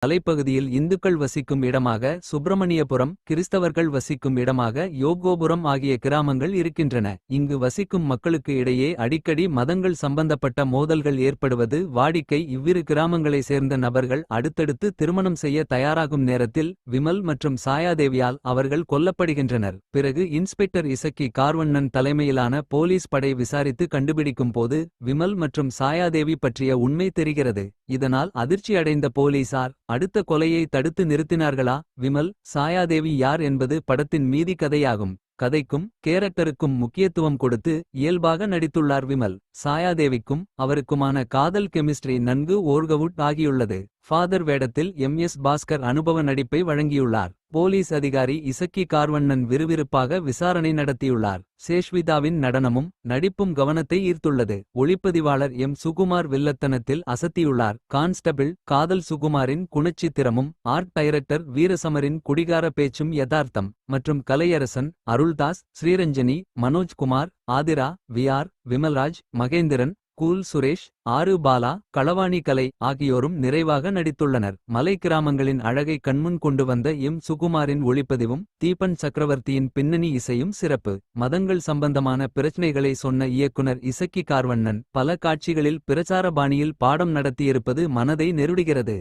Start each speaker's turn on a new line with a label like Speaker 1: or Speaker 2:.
Speaker 1: மலைப்பகுதியில் இந்துக்கள் வசிக்கும் இடமாக சுப்பிரமணியபுரம், கிறிஸ்தவர்கள் வசிக்கும் இடமாக யோகோபுரம் ஆகிய கிராமங்கள் இருக்கின்றன. இங்கு வசிக்கும் மக்களுக்கு இடையே அடிக்கடி மதங்கள் சம்பந்தப்பட்ட மோதல்கள் ஏற்படுவது வாடிக்கை. இவ்விரு கிராமங்களை சேர்ந்த நபர்கள் அடுத்தடுத்து திருமணம் செய்ய தயாராகும் நேரத்தில் விமல் மற்றும் சாயாதேவியால் அவர்கள் கொல்லப்படுகின்றனர். பிறகு இன்ஸ்பெக்டர் இசக்கி கார்வண்ணன் தலைமையிலான போலீஸ் படை விசாரித்து கண்டுபிடிக்கும் போது விமல் மற்றும் சாயாதேவி பற்றிய உண்மை தெரிகிறது. இதனால் அதிர்ச்சியடைந்த போலீசார் அடுத்த கொலையை தடுத்து நிறுத்தினார்களா? விமல், சாயாதேவி யார் என்பது படத்தின் மீதி கதையாகும். கதைக்கும் கேரக்டருக்கும் முக்கியத்துவம் கொடுத்து இயல்பாக நடித்துள்ளார் விமல். சாயாதேவிக்கும் அவருக்குமான காதல் கெமிஸ்ட்ரி நன்கு ஓர்கவுட் ஆகியுள்ளது. ஃபாதர் வேடத்தில் எஸ் பாஸ்கர் அனுபவ நடிப்பை வழங்கியுள்ளார். போலீஸ் அதிகாரி இசக்கி கார்வண்ணன் விறுவிறுப்பாக விசாரணை நடத்தியுள்ளார். சேஷ்விதாவின் நடனமும் நடிப்பும் கவனத்தை ஈர்த்துள்ளது. ஒளிப்பதிவாளர் சுகுமார் வில்லத்தனத்தில் அசத்தியுள்ளார். கான்ஸ்டபிள் காதல் சுகுமாரின் குணச்சித்திரமும் ஆர்ட் டைரக்டர் வீரசமரின் குடிகார பேச்சும் யதார்த்தம். மற்றும் கலையரசன், அருள்தாஸ், ஸ்ரீரஞ்சனி, மனோஜ்குமார், ஆதிரா, விஆர், விமல்ராஜ், மகேந்திரன், கூல் சுரேஷ், ஆறு பாலா, களவாணி கலை ஆகியோரும் நிறைவாக நடித்துள்ளனர். மலை கிராமங்களின் அழகை கண்முன் கொண்டு வந்த சுகுமாரின் ஒளிப்பதிவும் தீபன் சக்கரவர்த்தியின் பின்னணி இசையும் சிறப்பு. மதங்கள் சம்பந்தமான பிரச்சனைகளை சொன்ன இயக்குனர் இசக்கி கார்வண்ணன் பல காட்சிகளில் பிரச்சார பாணியில் பாடம் நடத்தியிருப்பது மனதை நெருடுகிறது.